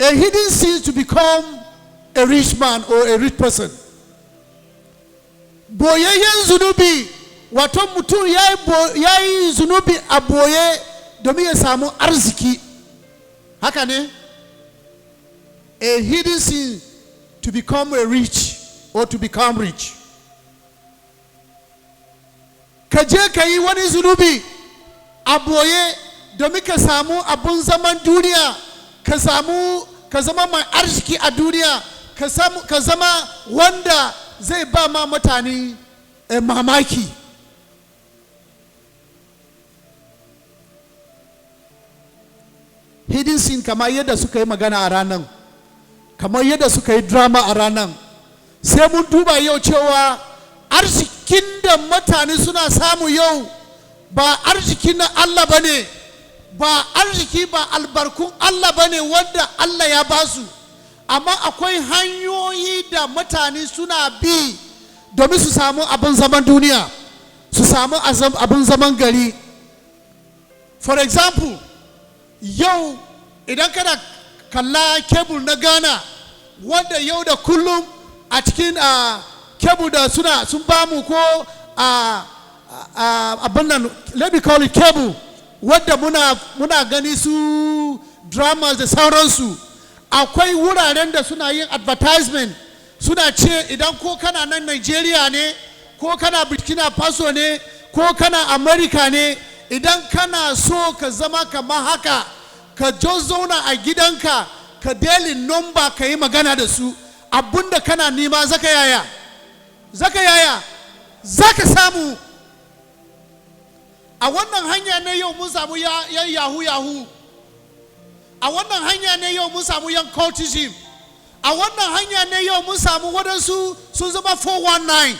A hidden sin to become a rich man or a rich person. Boyeyen zunubi, wato mutum yayi zunubi a boye domin ya samu arziki. Haka ne? A hidden sin to become a rich or to become rich. Ka je ka yi wani zunubi a boye domin ka samu abun zaman duniya, ka zama mai arziki a duniya, ka zama wanda zai ba ma mutane mamaki. Hidden sin kamar yadda suka yi magana a ranar, kamar yadda suka yi drama a ranar, sai mun duba yau cewa arzikin da mutane suna samu yau ba arziki na Allah ba ne, ba arziki ba albarkun Allah ba ne wanda Allah ya ba su, amma akwai hanyoyi da mutane suna bi domin su samu abin zaman duniya, su samu abin zaman gari. For example, yau idan kana kalla kebul na Ghana wanda yau da kullum a cikin kebul da sun bamu ko abin nan, let me call it kebul, wadda muna gani su dramas da sauransu, akwai wuraren da suna yin advertisement, suna ce idan ko kana nan Nigeria ne, ko kana Burkina Faso ne, ko kana America ne, idan kana so ka zama kamar haka, ka zauna a gidanka, ka daily number ka yi magana da su, abinda kana nima zaka yaya zaka samu. A wannan hanya ne yau mun samu yan yahu, a wannan hanya ne yau mun samu yan cultism, a wannan hanya ne yau mun samu waɗansu sun zama 419,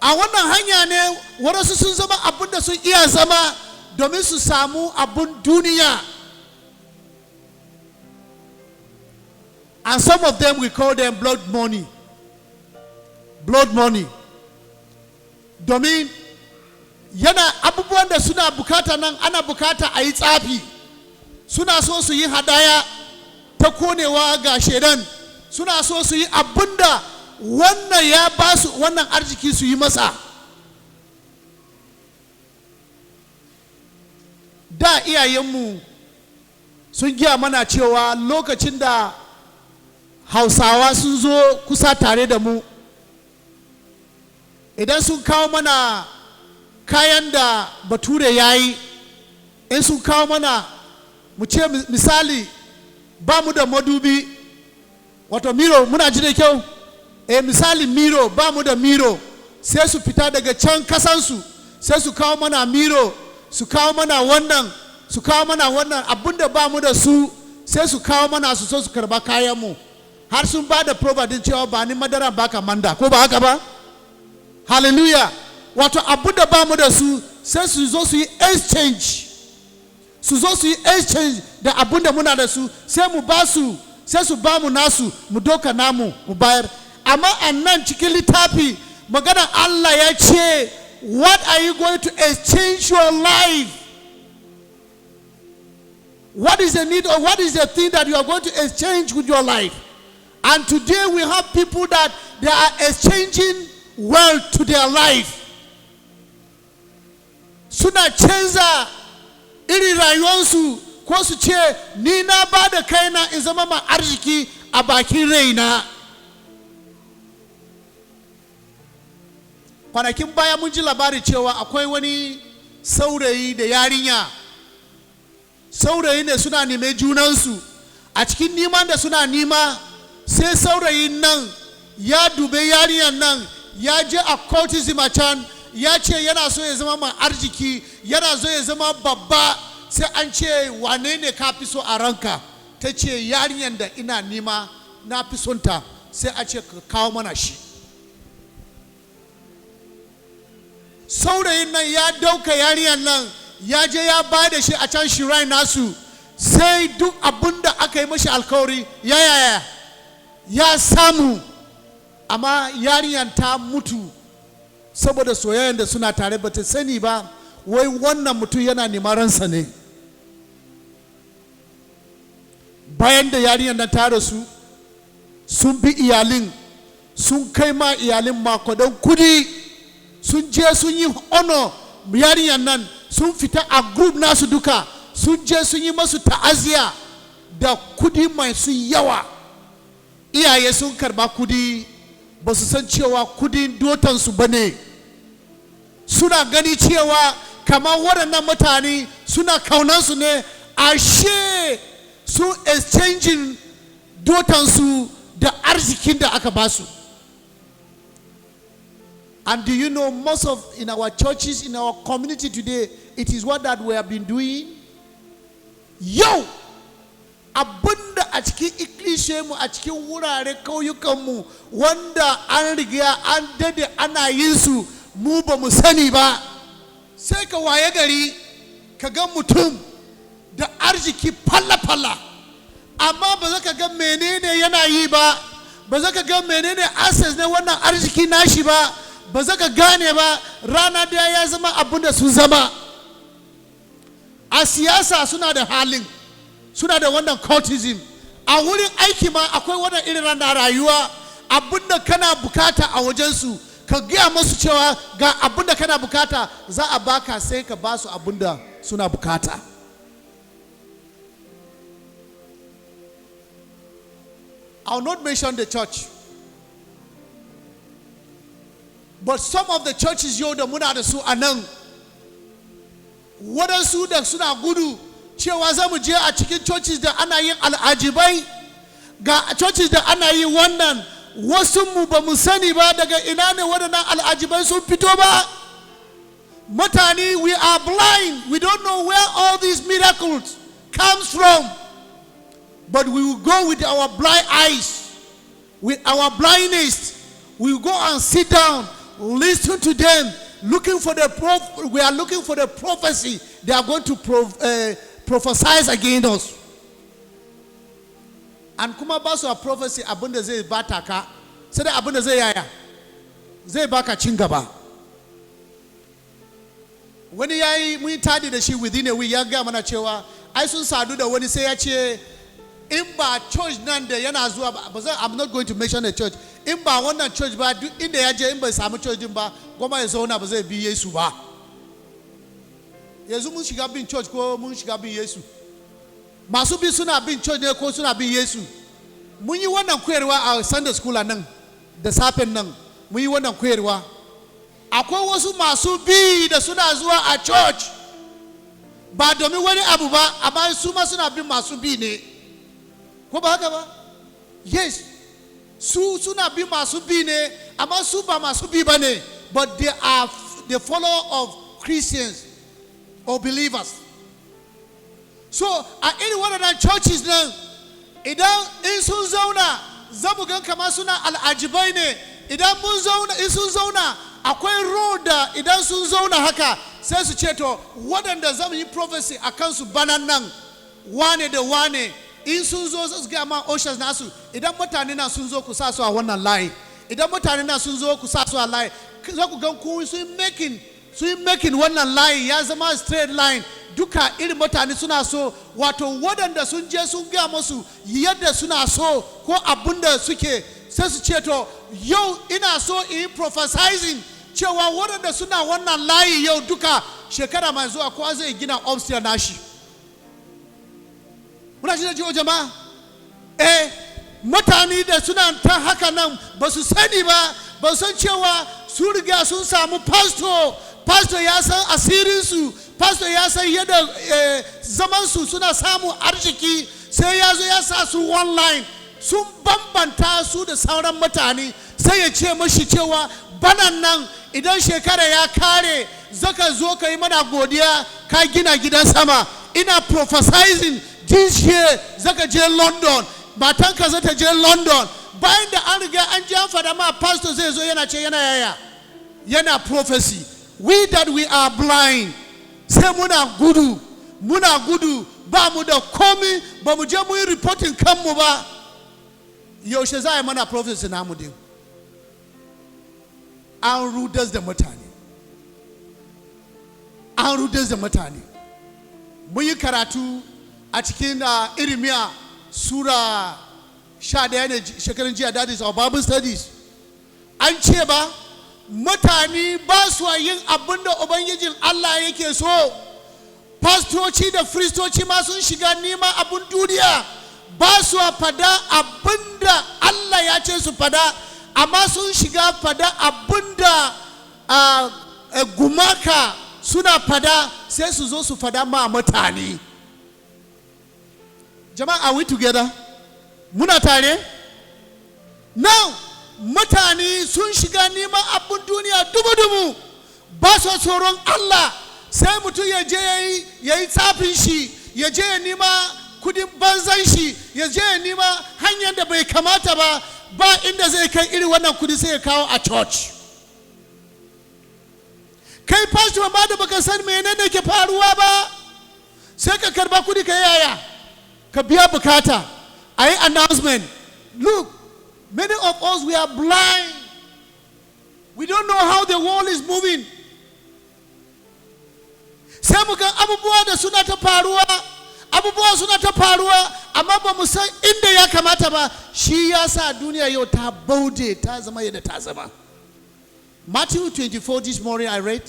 a wannan hanya ne waɗansu sun zama abin da sun iya zama domin su samu abin duniya. And some of them we call them blood money. Domin yana abubuwan da suna bukata nan, ana bukata a yi tsafi, suna so su yi hadaya ta konewa ga shedan, suna so su yi abinda wannan ya ba su wannan arziki su yi masa. Da iyayenmu sun giya mana cewa lokacin da Hausawa sun zo kusa tare da mu, idan sun kawo mana kayan da Bature ya yi, in sun kawo mana, mu ce misali ba mu da madubi, wato miro, muna ji da kyau, misali miro, ba mu da miro, sai su fita daga can kasansu, sai su kawo mana miro, su kawo mana wannan, abinda ba mu da su, sai su kawo mana su so su karba kayanmu, har sun ba da proba din cewa ba ni madara ba ka manda, ko ba haka ba? Hallelujah. Wato abinda ba mu da su, sai su zo su yi exchange, da abinda muna da su, sai mu ba su, sai su ba mu nasu, mu doka namu mu bayar. Amma annan cikin littafi maganar Allah ya ce, what are you going to exchange your life? What is the need, or what is the thing that you are going to exchange with your life? And today we have people that they are exchanging wealth to their life. Suna canza iri rayuwarsu, ko su ce ni na ba da kaina in zama ma arziki a bakin raina. Kwanakin baya mun ji labari cewa akwai wani saurayi da yarinya, saurayi ne suna neme junansu, a cikin neman da suna nima sai saurayin nan ya dube yarinyan nan, ya je a cultism a can, ya ce yana so ya zama mai arziki, yana so ya zama babba, sai an ce wane ne ka fi so a ranka, ta ce yarinyan da ina nima na fi sonta, sai a ce ka kawo mana shi. Saurayin nan ya dauka yarinyan nan, ya je ya ba da shi a can shrine nasu, sai duk abin da aka yi mashi alkawari ya samu, amma yarinyan ta mutu saboda soyayyen da suna tare, ba ta sani ba wai wannan mutum yana neman ransa ne. bayan da yarinyar nan ta rasu sun bi iyalin sun kai ma iyalin makodan kudi, sun je sun yi honor yarinyar nan, sun fita a group nasu duka, sun je sun yi masu ta'aziya da kudi mai su yawa. Iyaye sun karba kudi, ba su san cewa kudin dotansu ba ne. Suna gani cewa kamar waɗannan mutane suna kaunansu ne, ashe sun exchanging dotansu da arzikin da aka basu. And do you know, most of in our churches, in our community today, it is what that we have been doing. Yo, abunda a cikin iklishe mu, a cikin wurare kauyukanmu wanda an riga an dade ana yin su, mu ba mu sani ba. Sai ka waye gari ka ga mutum da arziki falla-falla, amma ba za ka ga menene yana yi ba, ba za ka ga menene access na wannan arziki nashi ba, ba za ka gane ba. Rana da ya zama abin da sun zama. A siyasa suna da halin, suna da wannan cultism. A wurin aiki ma akwai wannan irin ranar rayuwa. Abin da kana bukata a wajensu, ka gaya masu cewa ga abin da kana bukata, za a baka, sai ka ba su abin da suna bukata. I will not mention the church, but some of the churches yau da muna da su a nan, waɗansu da suna gudu cewa za mu je a cikin churches da ana yin al'ajibai, ga churches da ana yi wannan, wasu mu ba mu sani ba daga ina ne waɗannan al'ajibai sun fito ba. Mutane, we are blind, we don't know where all these miracles comes from. But we will go with our blind eyes, with our blindness. We will go and sit down, listen to them, looking for the we are looking for the prophecy they are going to prophesy against us. And kuma ba su a prophecy abinda zai bata ka, sai da abinda zai yaya, zai baka cin gaba. Wani yayi mun tadi da shi within a week, ya ga mana cewa ai sun sadu da wani, sai ya ce in ba church nan da yana zuwa ba, I'm not going to mention the church, in ba wannan church ba, duk inda ya je in bai samu church din ba, goma ya zauna ba zai bi Yesu ba. Yanzu mun shiga bin church ko mun shiga bin Yesu? Masu bi suna bin church ne ko suna bin Yesu? Mun yi wannan koyarwa a Sunday school nan da safen nan, mun yi wannan koyarwa. Akwai wasu masu bi da suna zuwa a church ba domin wani abu ba, amma su ma suna bin masu bi ne. Ko ba haka ba? Yes, su suna bi masu bi ne, amma su ba masu bi ba ne, but they are the follower of Christians or believers. So a irin waɗannan churches nan, idan in sun zauna za mu gan kamar suna al'ajibai ne. Idan mun zauna, in sun zauna akwai road da idan sun zauna haka sai su ce to waɗanda zamu yi prophecy a kansu banan nan wane da wane, in sun zo su ga ma oceans nasu, idan mutane na sun zo ku sa su a wannan layi, idan mutane na sun zo ku sa su a layi, za ku gan ku sun making wannan layi ya zama straight line. Duka irin mutane suna so, wato waɗanda sun je sun ga musu yadda suna so ko abinda suke, sai su ce to yau ina so in prophesizing cewa waɗanda suna wannan layi yau duka shekara mai zuwa kowa zai gina upstairs nashi. Muna shi da jiwo jama'a? Mutane da suna ta haka nan ba su sani ba, ba san cewa su riga sun samu pastor ya san asirinsu, pastor ya san yadda zamansu suna samun arziki, sai ya zo ya sa su one line, sun bambanta su da sauran mutane, sai ya ce mashi cewa banan nan idan shekara ya kare zaka zo ka yi mana godiya ka gina gidan sama. Ina prophesizing this year zaka je London, matanka za ta je London. Bayan da an riga an ji an fada ma pastor zai zo yana ce yana yaya, yana prophecy. We that we are blind, sai muna gudu ba mu da komi, ba mu je mu yi reporting kanmu ba. Yaushe za a yi mana prophecy namu din? An rudar da mutane. Mun yi karatu a cikin Irmiya Sura 11 ne shekarun jiya, that is our Bible studies. An ce ba, mutane ba su yin abin da Ubangijin Allah yake so. Pastoci da firistoci ma sun shiga neman abin duniya, ba su fada abin da Allah ya ce su fada, amma sun shiga fada abin da gumaka suna fada, sai su zo su fada ma mutane. Jama'a, are we together? Muna tare? Now, mutane sun shiga neman abin duniya dubu-dubu, ba su tsoron Allah. Sai mutum ya je ya yi tsafin shi, ya je ya nima kudin banzan shi, ya je ya nima hanyar da bai kamata ba, ba inda zai kai iri wannan kudi sai ya kawo a church. Kai pastor ma da baka san menene ke faruwa ba, sai ka karba kudi ka yaya, ka biya bukata, a yi announcement. Look, many of us, we are blind. We don't know how the world is moving. Sai mu ga abubuwa da suna ta faruwa, amma ba mu san inda ya kamata ba. Shi ya sa duniya yau ta baude, ta zama yadda ta zama. Matthew 24 this morning I read.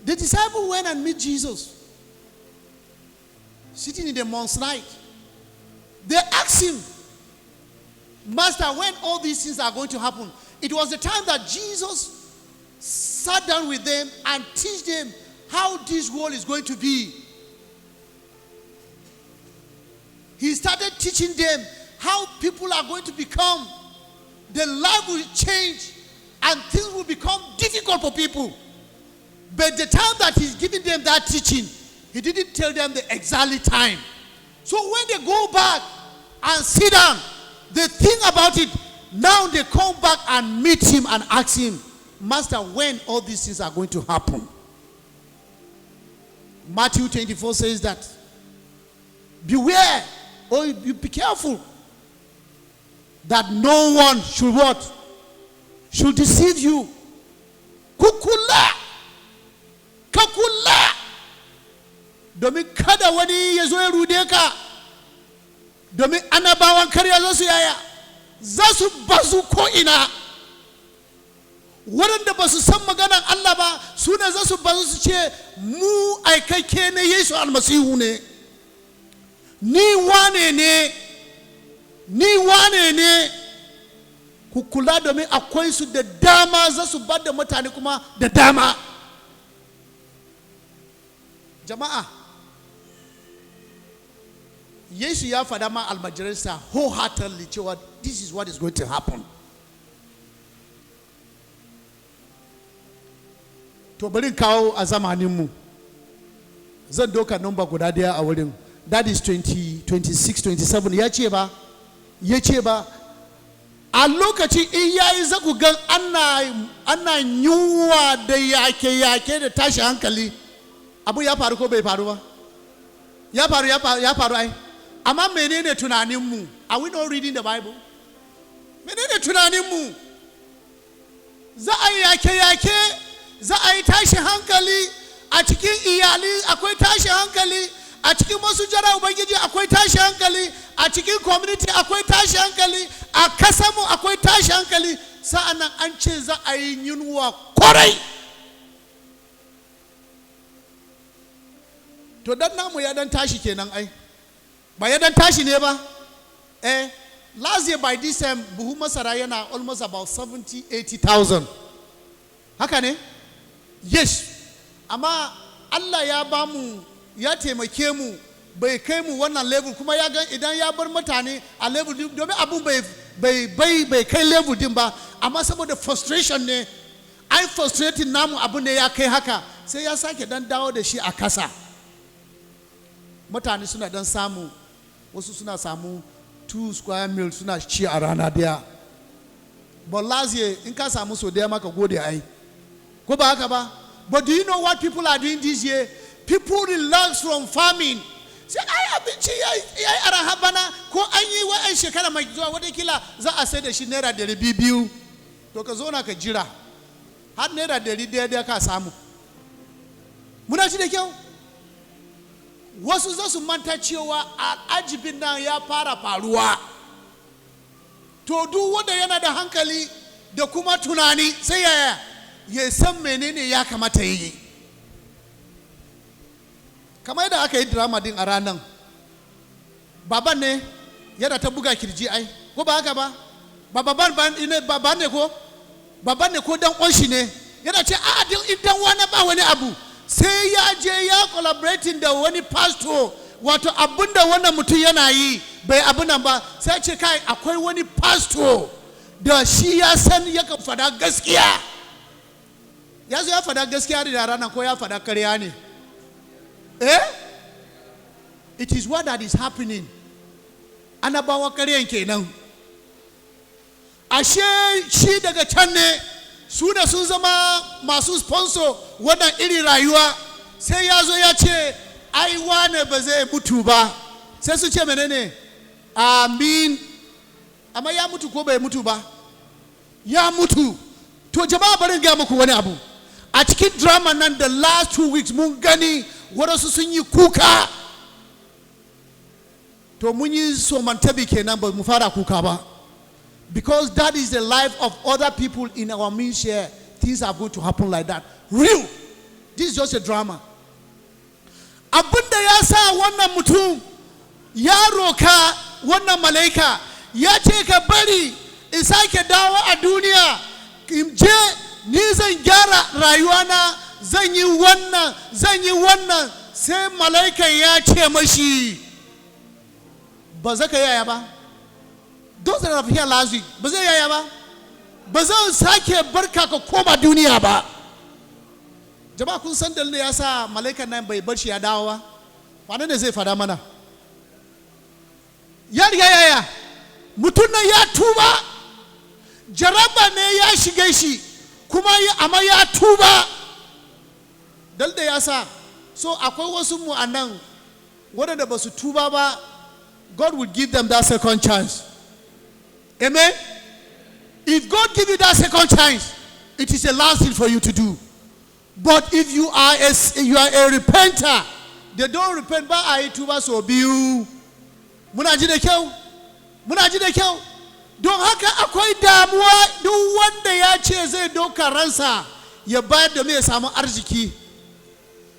The disciple went and met Jesus sitting in the mountainside. They asked him, Master, when all these things are going to happen? It was the time that Jesus sat down with them and teach them how this world is going to be. He started teaching them how people are going to become. The life will change and things will become difficult for people. But the time that he's giving them that teaching, he didn't tell them the exact time. So when they go back and sit down, they think about it. Now they come back and meet him and ask him, Master, when all these things are going to happen? Matthew 24 says that, beware, or you be careful, that no one should what? Should deceive you. Kukula. Kakula. Domin kada wani ya zo ya rude ka. Domin annabawan karya za su yaya. Za su bazu ko ina. Waɗanda ba su san maganar Allah ba, su ne za su bazu su ce mu aikakke ne Yesu almasihu ne. Ni wane ne. Ku kula domin akwai su da dama za su bar da mutane kuma da dama. Jama'a, Yesu ya faɗa ma almajiransa wholeheartedly cewa this is what is going to happen. To bari kawo a zamaninmu. Zan doka number guda daya a wurin. That is 20, 26, 27. Ya ce ba, a lokaci in yayi za ku gan ana yunwa da yake da tashi hankali. Abu ya faru ko bai faru ba? Ya faru ai. Amma menene tunaninmu? Are we not reading the Bible? Menene tunaninmu? Za a yi yake, za a yi tashi hankali, a cikin iyali akwai tashi hankali, a cikin masujara Ubangiji akwai tashi hankali, a cikin community akwai tashi hankali, a kasamu akwai tashi hankali, sa'annan an ce za a yi yunwa kwarai. To dan namu ya dan tashi kenan ai. Ba ya dan tashi ne ba? Last year by this time buhu masara yana almost about 70,000-80,000. Haka ne? Yes. Amma Allah ya ba mu, ya taimake mu, bai kai mu wannan level, kuma ya gan idan ya bar mutane a level din, domin abun bai kai level din ba, amma saboda frustration ne, ai frustrating namu abu ne ya kai haka, sai ya sake dan dawo da shi a kasa. Mutane suna dan samu, wasu suna samu 2 square meals suna ci a rana daya. But last year in ka samu so daya maka gode ai. Ko ba haka ba? But do you know what people are doing this year? People relax from farming. Say ai abinci yayi araha bana, ko an yi wa'an shekara mai zuwa wata kila za a sai da shi naira 200. To ka zo na ka jira. Har naira 100 ka samu. Muna ci da kyau? wasu za su manta cewa al'ajibin nan ya fara faruwa. To duk wanda yana da hankali da kuma tunani sai ya san menene ya kamata yi. Kamar yadda aka yi drama din a ranar, baban ne yana ta buga kirji ai, ko ba haka ba? Baban ne ko? Baban ne ko dan ƙunshi ne? Yana ce a idan wani ba wani abu, sai ya je ya collaborating da wani pastor, wato abinda wannan mutum yana yi bai abu nan ba, sai ce kai akwai wani pastor da shi ya san yakan fada gaskiya. Ya zo ya fada gaskiya da ranar ko ya fada karya ne? It is what that is happening. Anabawa karyan kenan. Ashe shi daga can ne, su da sun zama masu sponsor wannan irin rayuwa, sai ya zo ya ce ai wane ba zai mutu ba, sai su ce menene? Amin. Amma ya mutu ko bai mutu ba? Ya mutu. To jama'a bari ga muku wani abu. A cikin drama nan the last 2 weeks mun gani wadansu sun yi kuka. To mun yi somantabi kenan ba mu fara kuka ba. Because that is the life of other people in our midst here. Things are going to happen like that. Real. This is just a drama. Abunda ya sa wannan mutum ya roka wannan malaika ya ce ka bari in sake dawo a duniya, in je ni zan gyara rayuwana, zan yi wannan, sai malaikan ya ce mashi ba za ka yaya ba. Those that have here last week, ba zai yaya ba, ba zan sake barka ka koma duniya ba. Jama'a kun san dalilin ya sa malaikan nan bai bar shi ya dawo ba? Wane ne zai fada mana? Ya riga yaya, mutum nan ya tuba, jaraba ne ya shige shi, kuma amma ya tuba. Dalilin ya sa, so akwai wasu mu a nan waɗanda ba su tuba ba, God will give them that second chance. Amen? If God give you that second chance, it is a last thing for you to do. But if you are a repenter, they don't repent ba a yi tuba so biyu. Muna ji da kyau? Muna ji da kyau? Don haka akwai damuwa duk wanda ya ce zai doka ransa ya bayar da mai samu arziki.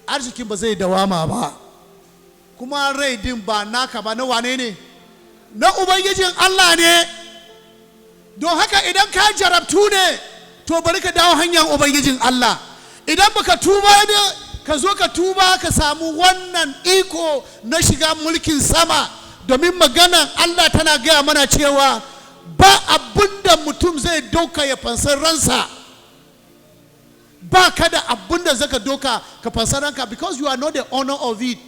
Arzikin ba zai dawama ba. Kuma rai din ba naka ba, na wane ne? Na Ubangijin Allah ne. Don haka idan ka jarabtu ne, to bari ka dawo hanyar Ubangijin Allah. Idan baka tuba ne, ka zo ka tuba ka samu wannan iko na shiga mulkin sama. Domin maganan Allah tana gaya mana cewa ba abunda mutum zai doka ya fansar ransa. Ba ka da abunda zaka doka ka fansar ranka, because you are not the owner of it.